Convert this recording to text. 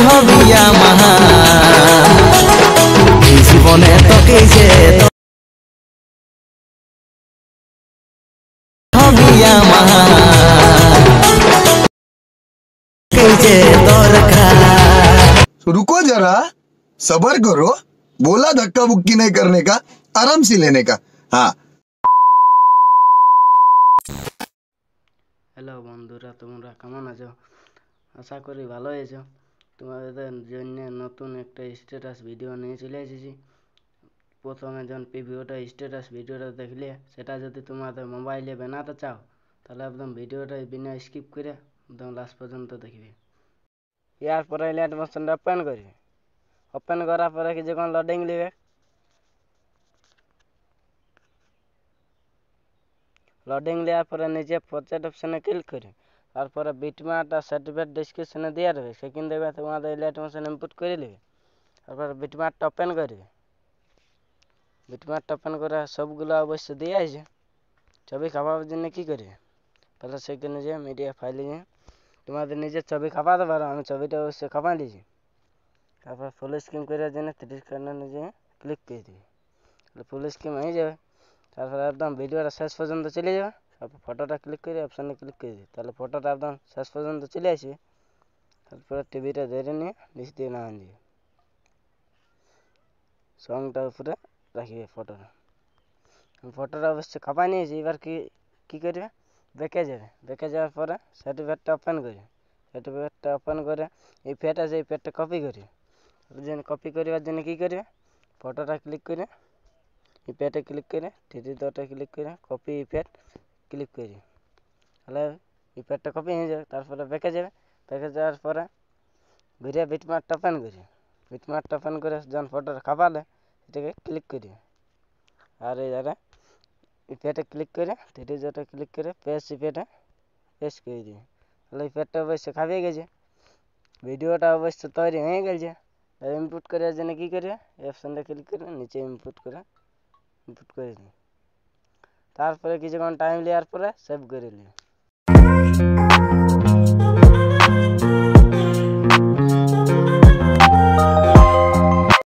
হবিয়া মাহা জীবনে তোকে যে হবিয়া মাহা যে দরকার। रुको जरा, सबर करो। बोला धक्का बुक्की नहीं करने का, आराम से लेने का। हाँ। হ্যালো বন্ধুরা, তোমরা কেমন আছো? আশা করি ভালো আছো। তোমাদের জন্য নতুন একটা স্ট্যাটাস ভিডিও নিয়ে চলে এসেছি। প্রথমে যখন স্ট্যাটাস ভিডিওটা দেখলে, সেটা যদি তোমাদের মোবাইলে বানাতে চাও, তাহলে একদম ভিডিওটা বিনা স্কিপ করে একদম লাস্ট পর্যন্ত দেখবে। এরপরে লাইট মোশনটা ওপেন করবে। ওপেন করার পরে কিছুক্ষণ লোডিং নেবে। লোডিং নেওয়ার পরে নিচে প্রজেক্ট অপশনে ক্লিক করে তারপরে বিটম্যাপ আর সার্টিফিকেট ডেসক্রিপশনে দেওয়া রয়েছে, সেখানে দেবে তোমাদের লাইট মোশন ইনপুট করে নেবে। তারপরে বিটম্যাপটা ওপেন করবে। বিটম্যাপটা ওপেন করে সবগুলো অবশ্য দিয়ে আছে। ছবি খাপাবার জন্য কী করবে, তাহলে সেখানে যে মিডিয়া ফাইলে নিয়ে তোমাদের নিজের ছবি খাপাতে পারো। আমি ছবিটা অবশ্যই খাপা নিয়েছি। তারপর ফুল স্ক্রিন করার জন্য 30 সেকেন্ডের নিচে ক্লিক করে দিবে, তাহলে ফুল স্ক্রিন হয়ে যাবে। তারপরে একদম ভিডিওটা শেষ পর্যন্ত চলে যাবে। তারপর ফটোটা ক্লিক করে অপশানে ক্লিক করে দিই, তাহলে ফটোটা একদম শেষ পর্যন্ত চলে আসবে। তারপরে টিভিটা ধরে নিয়ে নিচ দিয়ে নামান দিবে, সঙ্গটা উপরে রাখবে ফটোটা। ফটোটা অবশ্যই খাপা নিয়েছি। এবার কী করবে, বেঁকে যাবে। বেঁকে যাওয়ার পরে সার্টিফিকেটটা ওপেন করবে। সার্টিফিকেটটা ওপেন করে এই প্যাড আছে, এই প্যাডটা কপি করবে। কপি করার জন্য কী করবে, ফটোটা ক্লিক করে এই প্যাডে ক্লিক করে 3 ডটে ক্লিক করে কপি এই প্যাড ক্লিক করি, তাহলে এই প্যাডটা কপি হয়ে যাবে। তারপরে বেঁকে যাবে। বেঁকে যাওয়ার পরে ঘুরে বিটম্যাপটা ওপেন করি। বিটম্যাপটা ওপেন করে যখন ফটোটা খাপালে এটাকে ক্লিক করি, আর এই জায়গায় এই প্যাডে ক্লিক করে 3 ডটে ক্লিক করে পেস্ট এই প্যাডে পেস্ট করে দিই, তাহলে এই প্যাডটা অবশ্যই খাপিয়ে গেছে। ভিডিওটা অবশ্য তৈরি হয়ে গেছে। ইনপুট করার জন্য কী করবে, অপশানটা ক্লিক করে নিচে ইনপুট করে দিই। তারপরে কিছুক্ষণ টাইম নেওয়ার পরে সেভ করে নিই।